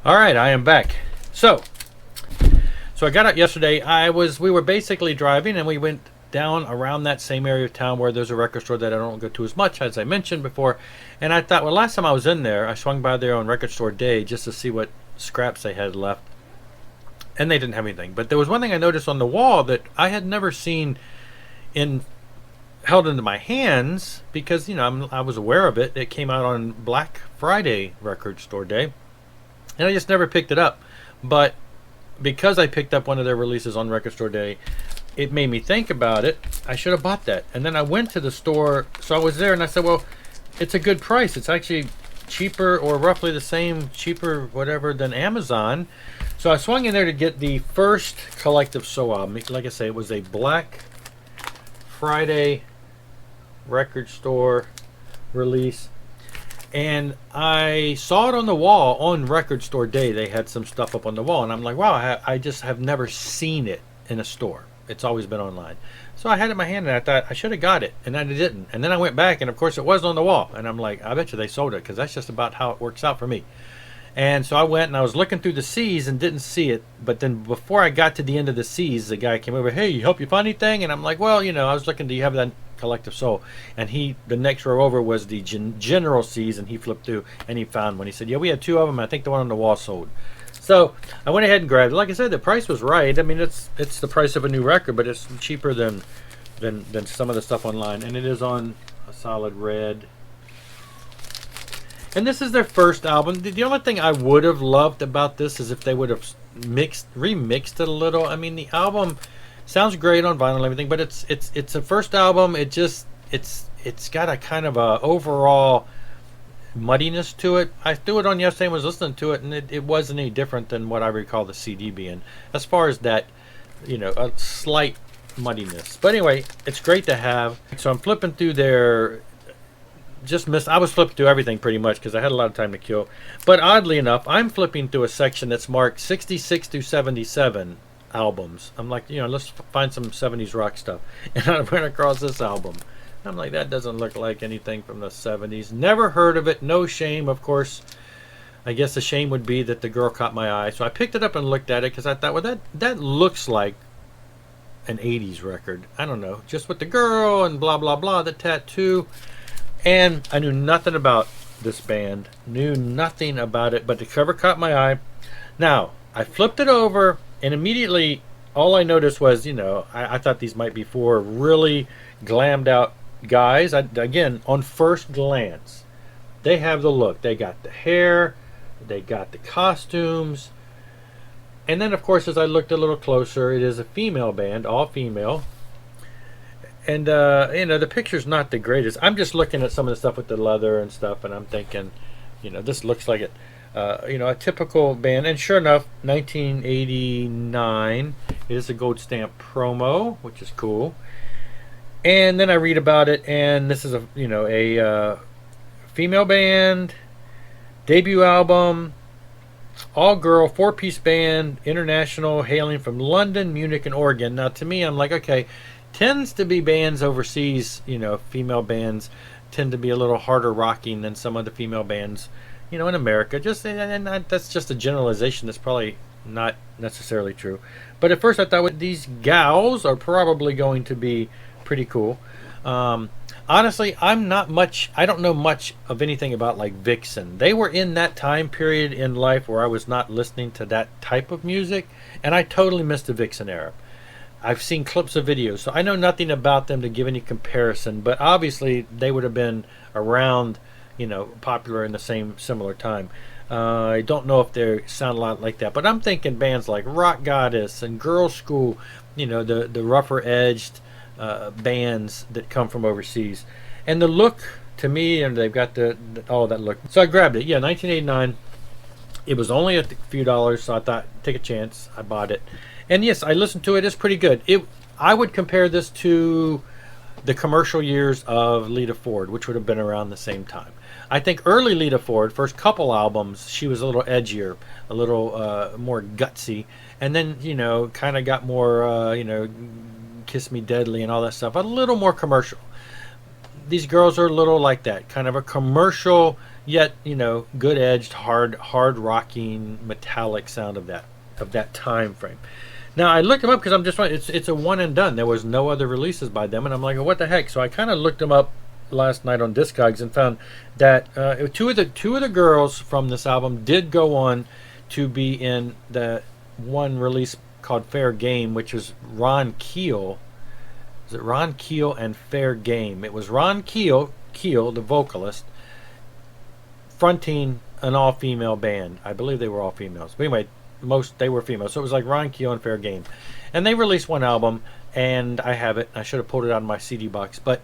All right, I am back. So I got out yesterday. We were basically driving, and we went down around that same area of town where there's a record store that I don't go to as much as I mentioned before. And I thought, well, last time I was in there, I swung by there on Record Store Day just to see what scraps they had left, and they didn't have anything. But there was one thing I noticed on the wall that I had never seen in held into my hands because I was aware of it. It came out on Black Friday Record Store Day, and I just never picked it up. But because I picked up one of their releases on Record Store Day, it made me think about it. I should have bought that. And then I went to the store, so I was there, and I said, well, it's a good price. It's actually cheaper, or roughly the same, cheaper, whatever, than Amazon. So I swung in there to get the first Collective Soul album. Like I say, it was a Black Friday Record Store release. And I saw it on the wall on Record Store Day. They had some stuff up on the wall, and I'm like, wow, I just have never seen it in a store. It's always been online. So I had it in my hand, and I thought I should have got it, and I didn't. And then I went back, and of course it was on the wall. And I'm like, I bet you they sold it, because that's just about how it works out for me. And so I went, and I was looking through the C's and didn't see it. But then before I got to the end of the C's, the guy came over, hey, help you find anything? And I'm like, well, I was looking, do you have that Collective Soul? And the next row over was the general C's, and he flipped through, and he found one. He said, yeah, we had two of them. I think the one on the wall sold. So I went ahead and grabbed it. Like I said, the price was right. I mean, it's the price of a new record, but it's cheaper than some of the stuff online. And it is on a solid red. And this is their first album. The only thing I would have loved about this is if they would have remixed it a little. I mean, the album sounds great on vinyl and everything, but it's a first album. It's got a kind of a overall muddiness to it. I threw it on yesterday and was listening to it, and it wasn't any different than what I recall the CD being, as far as that, a slight muddiness. But anyway, it's great to have. So I'm flipping through their I was flipping through everything pretty much because I had a lot of time to kill. But oddly enough, I'm flipping through a section that's marked 66 through 77 albums. I'm like, let's find some 70s rock stuff. And I went across this album. I'm like, that doesn't look like anything from the 70s. Never heard of it. No shame, of course. I guess the shame would be that the girl caught my eye. So I picked it up and looked at it because I thought, well, that looks like an 80s record. I don't know. Just with the girl and blah, blah, blah, the tattoo. And I knew nothing about this band. Knew nothing about it, but the cover caught my eye. Now, I flipped it over, and immediately all I noticed was, I thought these might be four really glammed out guys. Again, on first glance, they have the look. They got the hair, they got the costumes. And then, of course, as I looked a little closer, it is a female band, all female. And, the picture's not the greatest. I'm just looking at some of the stuff with the leather and stuff, and I'm thinking, this looks like it. A typical band. And sure enough, 1989 is a gold stamp promo, which is cool. And then I read about it, and this is a female band, debut album, all-girl, four-piece band, international, hailing from London, Munich, and Oregon. Now, to me, I'm like, okay, tends to be bands overseas, female bands tend to be a little harder rocking than some of the female bands, in America. That's just a generalization that's probably not necessarily true. But at first I thought, well, these gals are probably going to be pretty cool. Honestly, I don't know much of anything about like Vixen. They were in that time period in life where I was not listening to that type of music, and I totally missed the Vixen era. I've seen clips of videos, so I know nothing about them to give any comparison, but obviously they would have been around, popular in the similar time. I don't know if they sound a lot like that, but I'm thinking bands like Rock Goddess and Girl School, the rougher edged bands that come from overseas. And the look, to me, and they've got all that look. So I grabbed it. Yeah, 1989. It was only a few dollars, so I thought, take a chance. I bought it. And yes, I listened to it. It's pretty good. I would compare this to the commercial years of Lita Ford, which would have been around the same time. I think early Lita Ford, first couple albums, she was a little edgier, a little more gutsy. And then, kind of got more, Kiss Me Deadly and all that stuff. A little more commercial. These girls are a little like that, kind of a commercial yet good edged, hard rocking, metallic sound of that time frame. Now I looked them up because I'm just it's a one and done. There was no other releases by them, and I'm like, well, what the heck? So I kind of looked them up last night on Discogs and found that two of the girls from this album did go on to be in the one release called Fair Game, which is Ron Keel. Is it Ron Keel and Fair Game? It was Ron Keel, the vocalist, fronting an all-female band. I believe they were all females. But anyway, they were females. So it was like Ron Keel and Fair Game. And they released one album, and I have it. I should have pulled it out of my CD box. But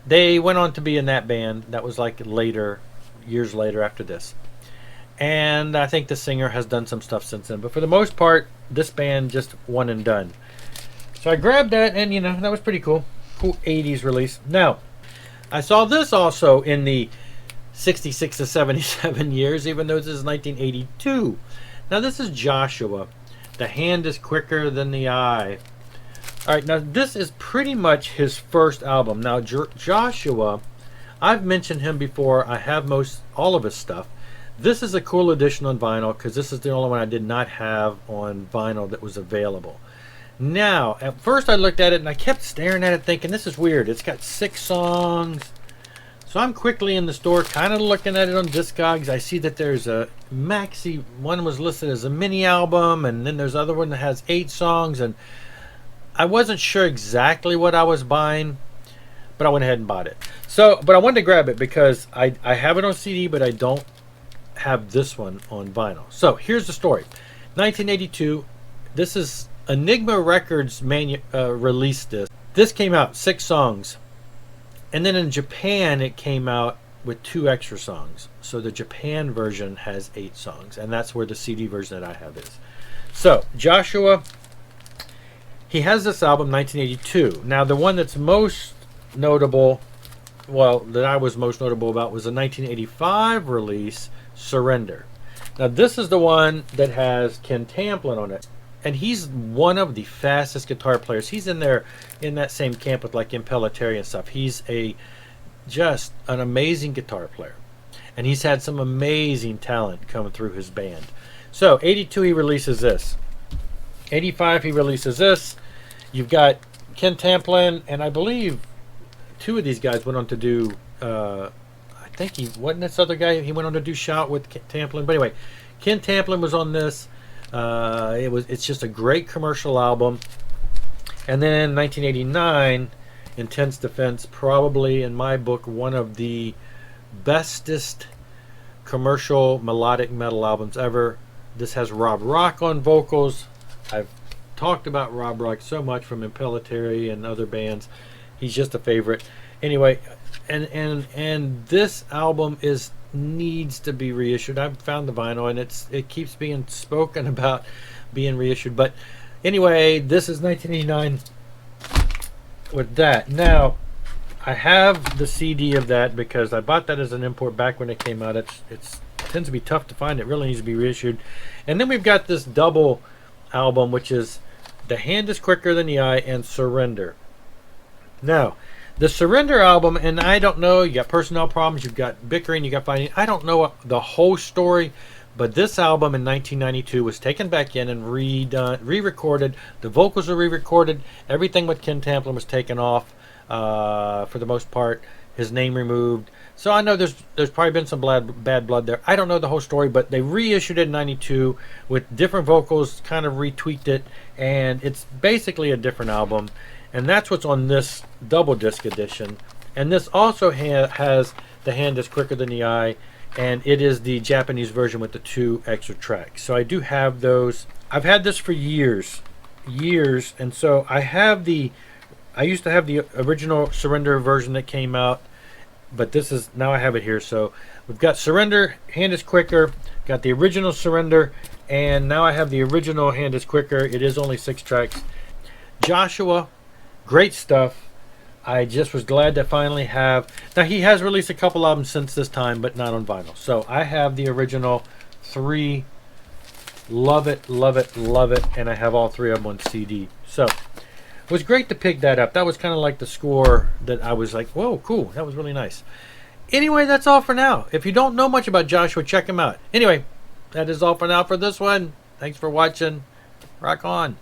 they went on to be in that band. That was like years later after this. And I think the singer has done some stuff since then. But for the most part, this band just one and done. So I grabbed that, and that was pretty cool. Cool 80s release. Now, I saw this also in the 66 to 77 years, even though this is 1982. Now, this is Joshua. The hand is quicker than the eye. All right, now this is pretty much his first album. Now, Joshua, I've mentioned him before. I have all of his stuff. This is a cool edition on vinyl because this is the only one I did not have on vinyl that was available. Now, at first I looked at it and I kept staring at it thinking, this is weird. It's got 6 songs. So I'm quickly in the store kind of looking at it on Discogs. I see that there's a maxi, one was listed as a mini album, and then there's other one that has 8 songs, and I wasn't sure exactly what I was buying, but I went ahead and bought it. But I wanted to grab it because I have it on CD, but I don't have this one on vinyl. So here's the story. 1982, this is Enigma Records released this. This came out 6 songs. And then in Japan, it came out with 2 extra songs. So the Japan version has 8 songs. And that's where the CD version that I have is. So Joshua, he has this album, 1982. Now, the one that's most notable, that I was most notable about was the 1985 release, Surrender. Now, this is the one that has Ken Tamplin on it. And he's one of the fastest guitar players. He's in there in that same camp with like Impellitteri and stuff. He's just an amazing guitar player. And he's had some amazing talent coming through his band. So 82 he releases this. 85 he releases this. You've got Ken Tamplin, and I believe 2 of these guys went on to do I think he wasn't this other guy. He went on to do Shout with Tamplin. But anyway, Ken Tamplin was on this. It's just a great commercial album. And then 1989, Intense Defense, probably in my book one of the bestest commercial melodic metal albums ever. This has Rob Rock on vocals. I've talked about Rob Rock so much from Impellitteri and other bands. He's just a favorite. Anyway, and this album needs to be reissued. I've found the vinyl, and it keeps being spoken about being reissued. But anyway, this is 1989 with that. Now, I have the CD of that because I bought that as an import back when it came out. It tends to be tough to find. It really needs to be reissued. And then we've got this double album, which is The Hand is Quicker Than the Eye and Surrender. Now, the Surrender album, and I don't know, you got personnel problems, you've got bickering, you got fighting. I don't know the whole story, but this album in 1992 was taken back in and re-recorded. The vocals were re-recorded. Everything with Ken Tamplin was taken off for the most part. His name removed. So I know there's probably been some bad blood there. I don't know the whole story, but they reissued it in 92 with different vocals, kind of retweaked it, and it's basically a different album. And that's what's on this double disc edition. And this also has The Hand is Quicker Than the Eye, and it is the Japanese version with the 2 extra tracks. So I do have those. I've had this for years, and so I used to have the original Surrender version that came out, but now I have it here. So we've got Surrender, Hand is Quicker, got the original Surrender, and now I have the original Hand is Quicker. It is only 6 tracks. Joshua, great stuff. I just was glad to finally have. Now, he has released a couple albums since this time, but not on vinyl. So I have the original 3. Love it, love it, love it. And I have all 3 of them on CD. So it was great to pick that up. That was kind of like the score that I was like, whoa, cool. That was really nice. Anyway, that's all for now. If you don't know much about Joshua, check him out. Anyway, that is all for now for this one. Thanks for watching. Rock on.